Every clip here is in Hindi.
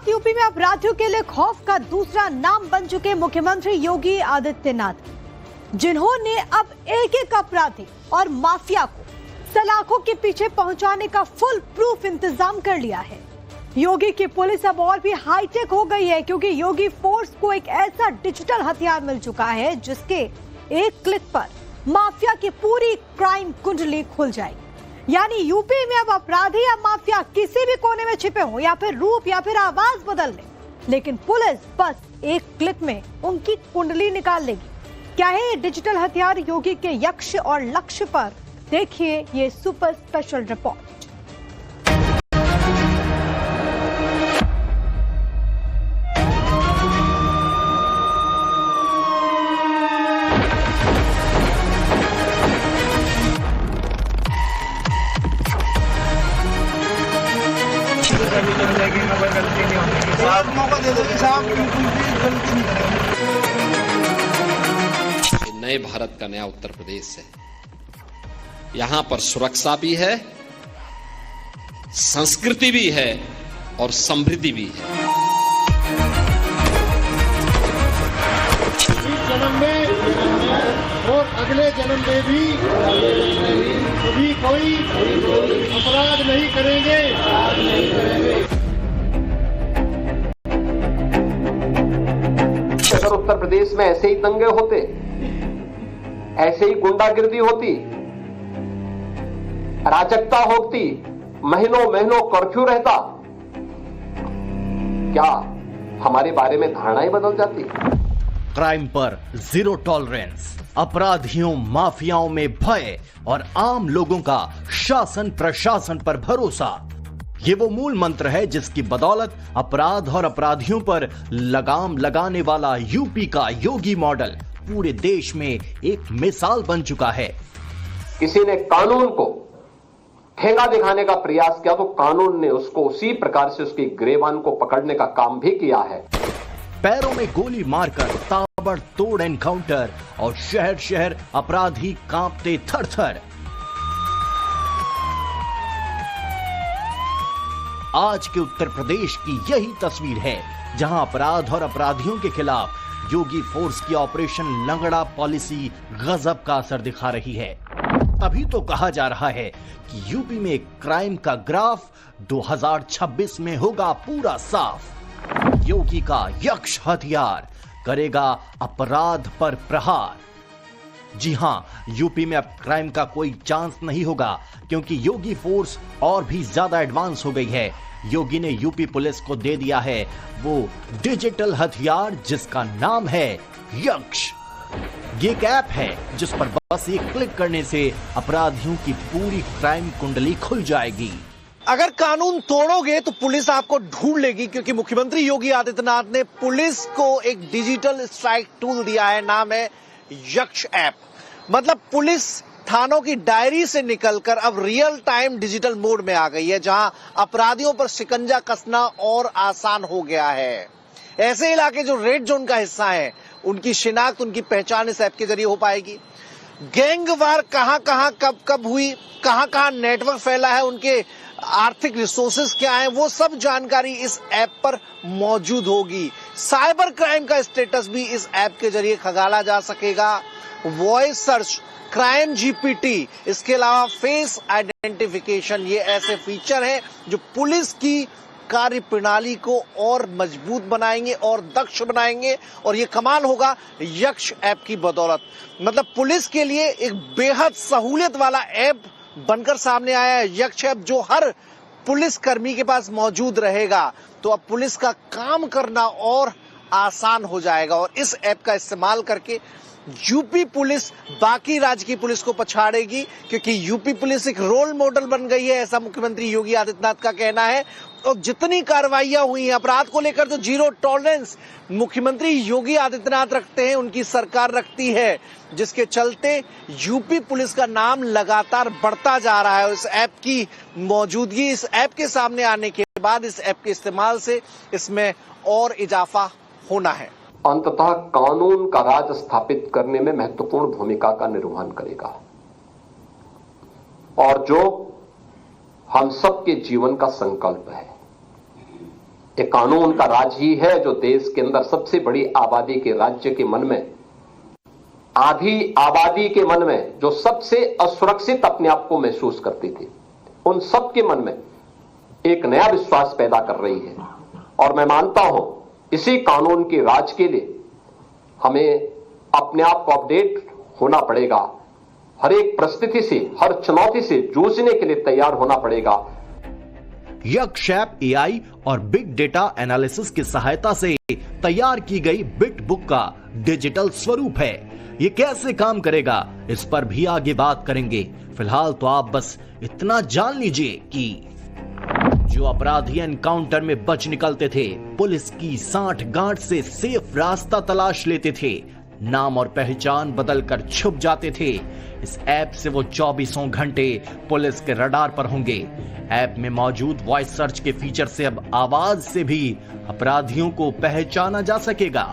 साथ यूपी में अपराधियों के लिए खौफ का दूसरा नाम बन चुके मुख्यमंत्री योगी आदित्यनाथ, जिन्होंने अब एक एक अपराधी और माफिया को सलाखों के पीछे पहुंचाने का फुल प्रूफ इंतजाम कर लिया है। योगी की पुलिस अब और भी हाईटेक हो गई है, क्योंकि योगी फोर्स को एक ऐसा डिजिटल हथियार मिल चुका है जिसके एक क्लिक पर माफिया की पूरी क्राइम कुंडली खुल जाएगी। यानी यूपी में अब अपराधी या माफिया किसी भी कोने में छिपे हो या फिर रूप या फिर आवाज बदल ले, लेकिन पुलिस बस एक क्लिक में उनकी कुंडली निकाल लेगी। क्या है ये डिजिटल हथियार योगी के यक्ष और लक्ष्य पर? देखिए ये सुपर स्पेशल रिपोर्ट। मौका दे दो साहब, बिल्कुल भी गलती नहीं करेंगे। नए भारत का नया उत्तर प्रदेश है। यहां पर सुरक्षा भी है, संस्कृति भी है और समृद्धि भी है। इस जन्म में और अगले जन्म में भी कभी कोई अपराध नहीं करेंगे। अगर उत्तर प्रदेश में ऐसे ही दंगे होते, ऐसे ही गुंडागिर्दी होती, अराजकता होती, महीनों महीनों कर्फ्यू रहता, क्या हमारे बारे में धारणाएं बदल जाती? क्राइम पर जीरो टॉलरेंस, अपराधियों माफियाओं में भय और आम लोगों का शासन प्रशासन पर भरोसा, ये वो मूल मंत्र है जिसकी बदौलत अपराध और अपराधियों पर लगाम लगाने वाला यूपी का योगी मॉडल पूरे देश में एक मिसाल बन चुका है। किसी ने कानून को ठेंगा दिखाने का प्रयास किया तो कानून ने उसको उसी प्रकार से उसकी ग्रेवान को पकड़ने का काम भी किया है। पैरों में गोली मारकर ताबड़तोड़ एनकाउंटर और शहर शहर अपराधी कांपते थर-थर। आज के उत्तर प्रदेश की यही तस्वीर है, जहां अपराध और अपराधियों के खिलाफ योगी फोर्स की ऑपरेशन लंगड़ा पॉलिसी गजब का असर दिखा रही है। तभी तो कहा जा रहा है कि यूपी में क्राइम का ग्राफ 2026 में होगा पूरा साफ। योगी का यक्ष हथियार करेगा अपराध पर प्रहार। जी हां, यूपी में अब क्राइम का कोई चांस नहीं होगा, क्योंकि योगी फोर्स और भी ज्यादा एडवांस हो गई है। योगी ने यूपी पुलिस को दे दिया है वो डिजिटल हथियार जिसका नाम है यक्ष। ये एक ऐप है जिस पर बस एक क्लिक करने से अपराधियों की पूरी क्राइम कुंडली खुल जाएगी। अगर कानून तोड़ोगे तो पुलिस आपको ढूंढ लेगी, क्योंकि मुख्यमंत्री योगी आदित्यनाथ ने पुलिस को एक डिजिटल स्ट्राइक टूल दिया है, नाम है यक्ष ऐप। मतलब पुलिस थानों की डायरी से निकलकर अब रियल टाइम डिजिटल मोड में आ गई है, जहां अपराधियों पर शिकंजा कसना और आसान हो गया है। ऐसे इलाके जो रेड जोन का हिस्सा है, उनकी शिनाख्त, उनकी पहचान इस ऐप के जरिए हो पाएगी। गैंगवार कहां कब हुई, कहां नेटवर्क फैला है, उनके आर्थिक रिसोर्सेज क्या है, वो सब जानकारी इस ऐप पर मौजूद होगी। साइबर क्राइम का स्टेटस भी इस ऐप के जरिए खंगाला जा सकेगा। वॉइस सर्च, क्राइम जीपीटी, इसके अलावा फेस आइडेंटिफिकेशन, ये ऐसे फीचर हैं जो पुलिस की कार्य प्रणाली को और मजबूत बनाएंगे और दक्ष बनाएंगे। और ये कमाल होगा यक्ष ऐप की बदौलत। मतलब पुलिस के लिए एक बेहद सहूलियत वाला ऐप बनकर सामने आया है यक्ष ऐप, जो हर पुलिस कर्मी के पास मौजूद रहेगा। तो अब पुलिस का काम करना और आसान हो जाएगा, और इस ऐप का इस्तेमाल करके यूपी पुलिस बाकी राज्य की पुलिस को पछाड़ेगी, क्योंकि यूपी पुलिस एक रोल मॉडल बन गई है, ऐसा मुख्यमंत्री योगी आदित्यनाथ का कहना है। और जितनी कार्रवाइयां हुई हैं अपराध को लेकर, तो जीरो टॉलरेंस मुख्यमंत्री योगी आदित्यनाथ रखते हैं, उनकी सरकार रखती है, जिसके चलते यूपी पुलिस का नाम लगातार बढ़ता जा रहा है। और इस ऐप की मौजूदगी, इस ऐप के सामने आने के बाद, इस ऐप के इस्तेमाल से इसमें और इजाफा होना है। अंततः कानून का राज स्थापित करने में महत्वपूर्ण भूमिका का निर्वहन करेगा, और जो हम सबके जीवन का संकल्प है। ये कानून का राज ही है जो देश के अंदर सबसे बड़ी आबादी के राज्य के मन में, आधी आबादी के मन में जो सबसे असुरक्षित अपने आप को महसूस करती थी, उन सब के मन में एक नया विश्वास पैदा कर रही है। और मैं मानता हूं इसी कानून के राज के लिए हमें अपने आप को अपडेट होना पड़ेगा, हर एक परिस्थिति से, हर चुनौती से जूझने के लिए तैयार होना पड़ेगा। यक्ष ऐप एआई और बिग डेटा एनालिसिस की सहायता से तैयार की गई बिट बुक का डिजिटल स्वरूप है। ये कैसे काम करेगा इस पर भी आगे बात करेंगे। फिलहाल तो आप बस इतना जान लीजिए कि जो अपराधी एनकाउंटर में बच निकलते थे, पुलिस की सांठ गांठ से सेफ रास्ता तलाश लेते थे, नाम और पहचान बदलकर छुप जाते थे, इस ऐप से वो 24 घंटे पुलिस के रडार पर होंगे। ऐप में मौजूद वॉइस सर्च के फीचर से अब आवाज से भी अपराधियों को पहचाना जा सकेगा।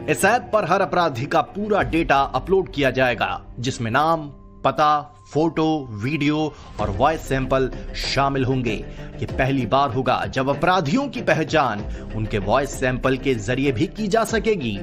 इस ऐप पर हर अपराधी का पूरा डेटा अपलोड किया जाएगा, जिसमें नाम, पता, फोटो, वीडियो और वॉइस सैंपल शामिल होंगे। ये पहली बार होगा जब अपराधियों की पहचान उनके वॉइस सैंपल के जरिए भी की जा सकेगी।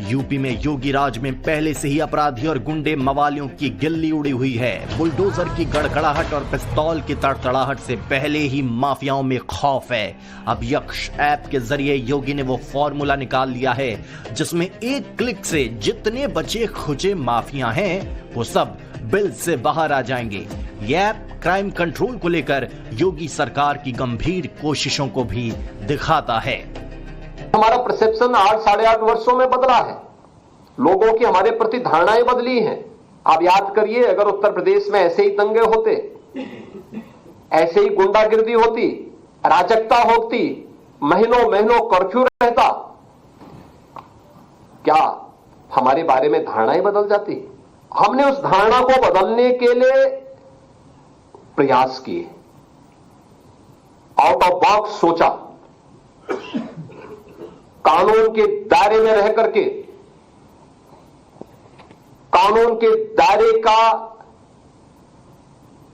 यूपी में योगी राज में पहले से ही अपराधी और गुंडे मवालियों की गिल्ली उड़ी हुई है। बुलडोजर की गड़गड़ाहट और पिस्तौल की तड़तड़ाहट से पहले ही माफियाओं में खौफ है। अब यक्ष ऐप के जरिए योगी ने वो फॉर्मूला निकाल लिया है जिसमें एक क्लिक से जितने बचे खुचे माफिया हैं वो सब बिल से बाहर आ जाएंगे। यह ऐप क्राइम कंट्रोल को लेकर योगी सरकार की गंभीर कोशिशों को भी दिखाता है। हमारा परसेप्शन 8 साढ़े 8 वर्षों में बदला है, लोगों की हमारे प्रति धारणाएं बदली हैं। आप याद करिए, अगर उत्तर प्रदेश में ऐसे ही दंगे होते, ऐसे ही गुंडागिर्दी होती, अराजकता होती, महीनों महीनों कर्फ्यू रहता, क्या हमारे बारे में धारणाएं बदल जाती? हमने उस धारणा को बदलने के लिए प्रयास किए, आउट ऑफ बॉक्स सोचा, कानून के दायरे में रह करके कानून के दायरे का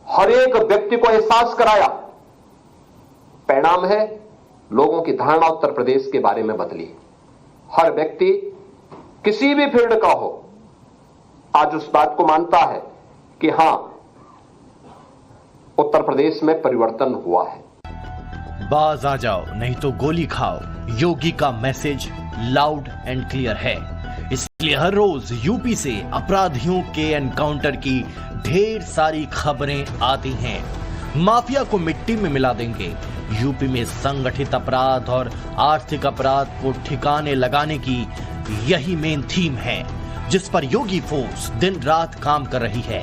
हर एक व्यक्ति को एहसास कराया। परिणाम है लोगों की धारणा उत्तर प्रदेश के बारे में बदली। हर व्यक्ति किसी भी फील्ड का हो आज उस बात को मानता है कि हां, उत्तर प्रदेश में परिवर्तन हुआ है। बाज आ जाओ नहीं तो गोली खाओ, योगी का मैसेज लाउड एंड क्लियर है। इसलिए हर रोज यूपी से अपराधियों के एनकाउंटर की ढेर सारी खबरें आती हैं। माफिया को मिट्टी में मिला देंगे। यूपी में संगठित अपराध और आर्थिक अपराध को ठिकाने लगाने की यही मेन थीम है, जिस पर योगी फोर्स दिन रात काम कर रही है।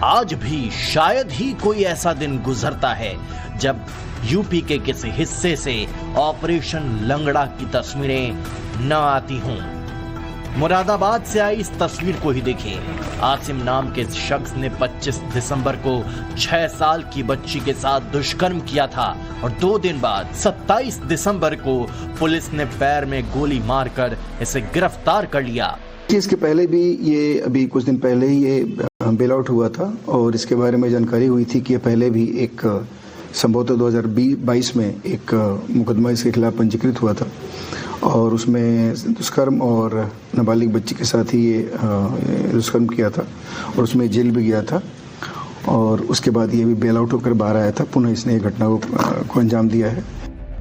आज भी शायद ही कोई ऐसा दिन गुजरता है जब यूपी के किसी हिस्से से ऑपरेशन लंगड़ा की तस्वीरें न आती हों। मुरादाबाद से आई इस तस्वीर को ही देखिए। आसिम नाम के शख्स ने 25 दिसंबर को 6 साल की बच्ची के साथ दुष्कर्म किया था और 2 दिन बाद 27 दिसंबर को पुलिस ने पैर में गोली मारकर इसे गिरफ्तार कर लिया। इसके पहले भी ये अभी कुछ दिन पहले ही ये बेल आउट हुआ था और इसके बारे में जानकारी हुई थी कि ये पहले भी एक संभवतः 2022 में एक मुकदमा इसके खिलाफ पंजीकृत हुआ था और उसमें दुष्कर्म और नाबालिग बच्ची के साथ ही ये दुष्कर्म किया था और उसमें जेल भी गया था और उसके बाद ये भी बेल आउट होकर बाहर आया था। पुनः इसने घटना को अंजाम दिया है।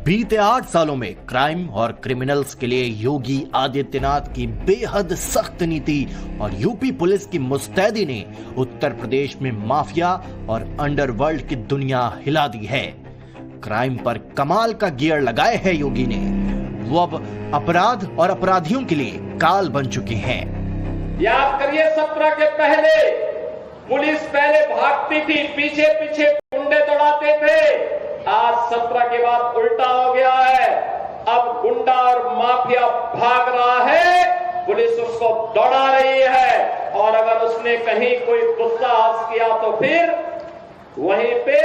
बीते 8 सालों में क्राइम और क्रिमिनल्स के लिए योगी आदित्यनाथ की बेहद सख्त नीति और यूपी पुलिस की मुस्तैदी ने उत्तर प्रदेश में माफिया और अंडरवर्ल्ड की दुनिया हिला दी है। क्राइम पर कमाल का गियर लगाए है योगी ने। वो अब अपराध और अपराधियों के लिए काल बन चुके हैं। याद करिए 17 के पहले पुलिस पहले भागती थी, पीछे पीछे गुंडे दौड़ाते थे। आज 17 के बाद उल्टा हो गया है। अब गुंडा और माफिया भाग रहा है, पुलिस उसको दौड़ा रही है और अगर उसने कहीं कोई दुस्साहस किया तो फिर वहीं पे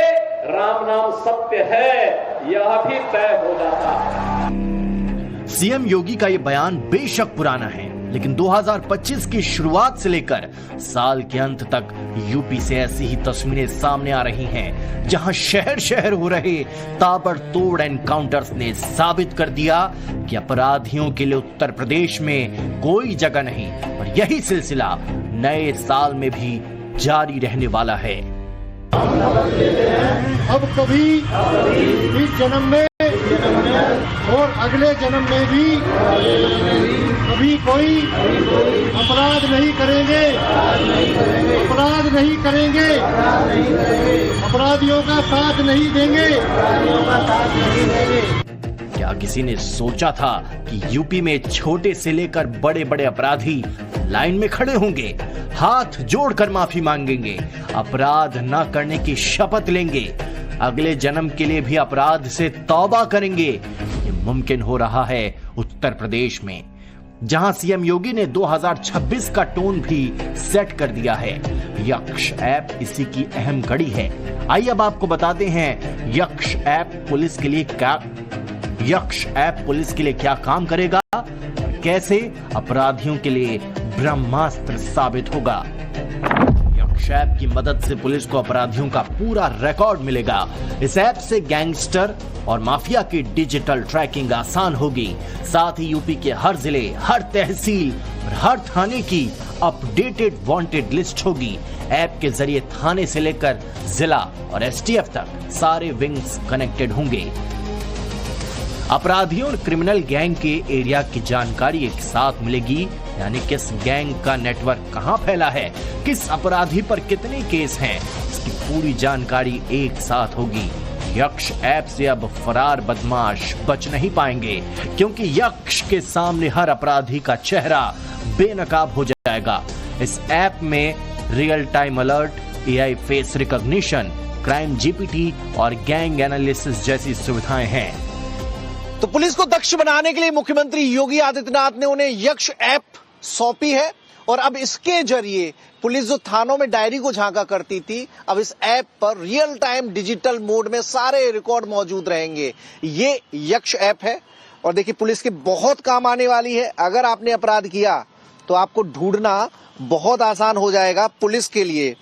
राम नाम सत्य है यह भी तय हो जाता है। सीएम योगी का ये बयान बेशक पुराना है, लेकिन 2025 की शुरुआत से लेकर साल के अंत तक यूपी से ऐसी ही तस्वीरें सामने आ रही हैं, जहां शहर शहर हो रहे ताबड़तोड़ एनकाउंटर्स ने साबित कर दिया कि अपराधियों के लिए उत्तर प्रदेश में कोई जगह नहीं और यही सिलसिला नए साल में भी जारी रहने वाला है। अब कभी इस जन्म में और अगले जन्म में भी कभी कोई अपराध नहीं करेंगे, अपराध नहीं करेंगे, अपराधियों का साथ नहीं देंगे। क्या किसी ने सोचा था कि यूपी में छोटे से लेकर बड़े बड़े अपराधी लाइन में खड़े होंगे, हाथ जोड़कर माफी मांगेंगे, अपराध न करने की शपथ लेंगे, अगले जन्म के लिए भी अपराध से तौबा करेंगे? ये मुमकिन हो रहा है उत्तर प्रदेश में, जहां सीएम योगी ने 2026 का टोन भी सेट कर दिया है। यक्ष ऐप इसी की अहम कड़ी है। आइए अब आपको बताते हैं यक्ष ऐप पुलिस के लिए क्या काम करेगा, कैसे अपराधियों के लिए ब्रह्मास्त्र साबित होगा। यक्ष ऐप की मदद से पुलिस को अपराधियों का पूरा रिकॉर्ड मिलेगा। इस ऐप से गैंगस्टर और माफिया की डिजिटल ट्रैकिंग आसान होगी। साथ ही यूपी के हर जिले, हर तहसील और हर थाने की अपडेटेड वांटेड लिस्ट होगी। ऐप के जरिए थाने से लेकर जिला और एसटीएफ तक सारे विंग्स कनेक्टेड होंगे। अपराधियों और क्रिमिनल गैंग के एरिया की जानकारी एक साथ मिलेगी, यानी किस गैंग का नेटवर्क कहां फैला है, किस अपराधी पर कितने केस हैं, इसकी पूरी जानकारी एक साथ होगी। यक्ष ऐप से अब फरार बदमाश बच नहीं पाएंगे, क्योंकि यक्ष के सामने हर अपराधी का चेहरा बेनकाब हो जाएगा। इस ऐप में real time alert, AI face recognition, crime GPT और गैंग एनालिसिस जैसी सुविधाएं हैं। तो पुलिस को दक्ष बनाने के लिए मुख्यमंत्री योगी आदित्यनाथ ने उन्हें यक्ष ऐप सौंपी है और अब इसके जरिए पुलिस जो थानों में डायरी को झांका करती थी, अब इस ऐप पर रियल टाइम डिजिटल मोड में सारे रिकॉर्ड मौजूद रहेंगे। ये यक्ष ऐप है और देखिए पुलिस के बहुत काम आने वाली है। अगर आपने अपराध किया तो आपको ढूंढना बहुत आसान हो जाएगा पुलिस के लिए।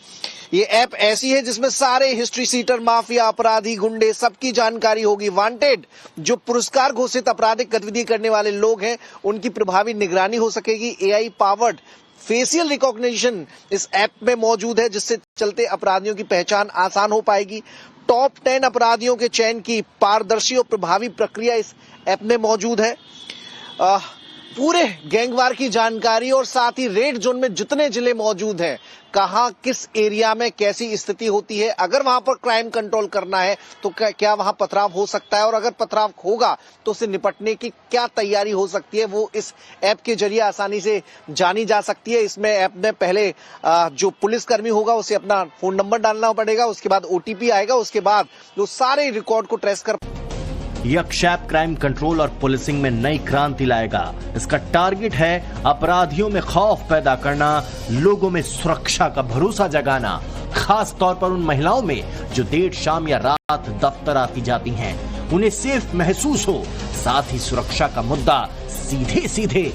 ये ऐप ऐसी है जिसमें सारे हिस्ट्री सीटर, माफिया, अपराधी, गुंडे सबकी जानकारी होगी। वांटेड जो पुरस्कार घोषित आपराधिक गतिविधि करने वाले लोग हैं, उनकी प्रभावी निगरानी हो सकेगी। एआई पावर्ड फेशियल रिकॉग्निशन इस ऐप में मौजूद है, जिससे चलते अपराधियों की पहचान आसान हो पाएगी। टॉप 10 अपराधियों के चयन की पारदर्शी और प्रभावी प्रक्रिया इस ऐप में मौजूद है। पूरे गैंगवार की जानकारी और साथ ही रेड जोन में जितने जिले मौजूद हैं, कहां किस एरिया में कैसी स्थिति होती है, अगर वहां पर क्राइम कंट्रोल करना है तो क्या वहां पथराव हो सकता है और अगर पथराव होगा तो उससे निपटने की क्या तैयारी हो सकती है, वो इस ऐप के जरिए आसानी से जानी जा सकती है। इसमें ऐप में पहले जो पुलिसकर्मी होगा उसे अपना फोन नंबर डालना पड़ेगा, उसके बाद ओटीपी आएगा, उसके बाद वो सारे रिकॉर्ड को ट्रेस कर। यक्ष ऐप क्राइम कंट्रोल और पुलिसिंग में नई क्रांति लाएगा। इसका टारगेट है अपराधियों में खौफ पैदा करना, लोगों में सुरक्षा का भरोसा जगाना, खास तौर पर उन महिलाओं में जो देर शाम या रात दफ्तर आती जाती हैं, उन्हें सेफ महसूस हो। साथ ही सुरक्षा का मुद्दा सीधे सीधे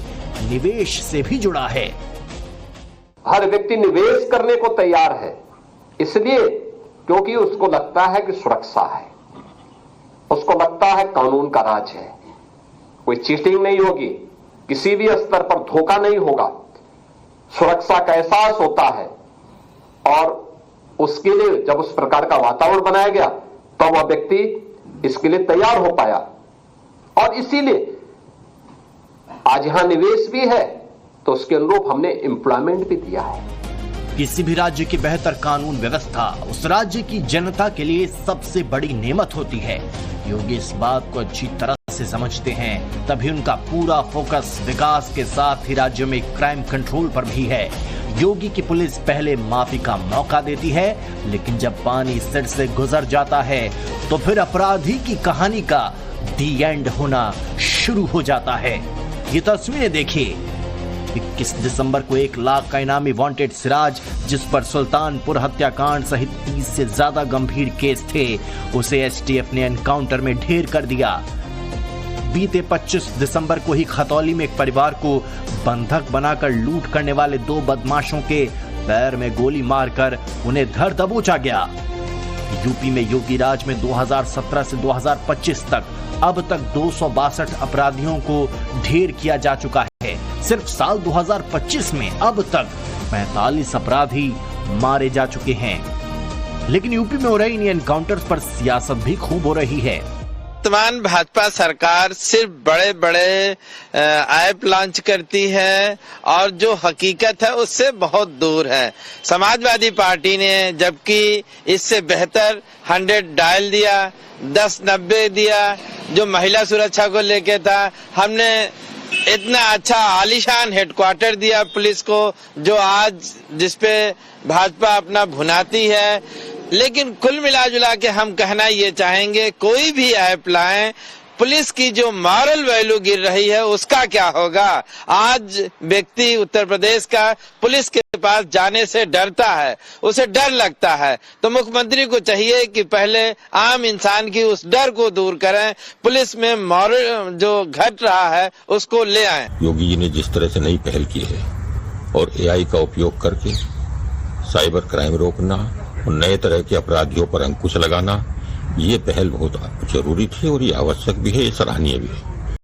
निवेश से भी जुड़ा है। हर व्यक्ति निवेश करने को तैयार है, इसलिए क्योंकि उसको लगता है कि सुरक्षा है, उसको लगता है कानून का राज है, कोई चीटिंग नहीं होगी, किसी भी स्तर पर धोखा नहीं होगा, सुरक्षा का एहसास होता है। और उसके लिए जब उस प्रकार का वातावरण बनाया गया तो वह व्यक्ति इसके लिए तैयार हो पाया और इसीलिए आज यहां निवेश भी है तो उसके अनुरूप हमने एम्प्लॉयमेंट भी दिया है। किसी भी राज्य की बेहतर कानून व्यवस्था उस राज्य की जनता के लिए सबसे बड़ी नेमत होती है। योगी इस बात को अच्छी तरह से समझते हैं, तभी उनका पूरा फोकस विकास के साथ ही राज्य में क्राइम कंट्रोल पर भी है। योगी की पुलिस पहले माफी का मौका देती है, लेकिन जब पानी सिर से गुजर जाता है तो फिर अपराधी की कहानी का दी एंड होना शुरू हो जाता है। ये तस्वीरें देखिए, 21 दिसंबर को 1 लाख का इनामी वांटेड सिराज, जिस पर सुल्तानपुर हत्याकांड सहित 30 से ज्यादा गंभीर केस थे, उसे एसटीएफ ने एनकाउंटर में ढेर कर दिया। बीते 25 दिसंबर को ही खतौली में एक परिवार को बंधक बनाकर लूट करने वाले 2 बदमाशों के पैर में गोली मारकर उन्हें धर दबोचा गया। यूपी में योगी राज में 2017 से 2025 तक अब तक 262 अपराधियों को ढेर किया जा चुका है। सिर्फ साल 2025 में अब तक 45 अपराधी मारे जा चुके हैं। लेकिन यूपी में हो रहे इन एनकाउंटर्स पर सियासत भी खूब हो रही है। वर्तमान भाजपा सरकार सिर्फ बड़े बड़े ऐप लॉन्च करती है और जो हकीकत है उससे बहुत दूर है। समाजवादी पार्टी ने जबकि इससे बेहतर 100 डायल दिया, 1090 दिया, जो महिला सुरक्षा को लेके था, हमने इतना अच्छा आलीशान हेडक्वार्टर दिया पुलिस को जो आज जिसपे भाजपा अपना भुनाती है। लेकिन कुल मिलाजुला के हम कहना ये चाहेंगे, कोई भी ऐप लाएं, पुलिस की जो मॉरल वैल्यू गिर रही है उसका क्या होगा। आज व्यक्ति उत्तर प्रदेश का पुलिस के पास जाने से डरता है, उसे डर लगता है। तो मुख्यमंत्री को चाहिए कि पहले आम इंसान की उस डर को दूर करें, पुलिस में मॉरल जो घट रहा है उसको ले आए। योगी जी ने जिस तरह से नई पहल की है और एआई का उपयोग करके साइबर क्राइम रोकना और नए तरह के अपराधियों पर अंकुश लगाना, ये पहल बहुत जरूरी थी और ये आवश्यक भी है, ये सराहनीय भी है।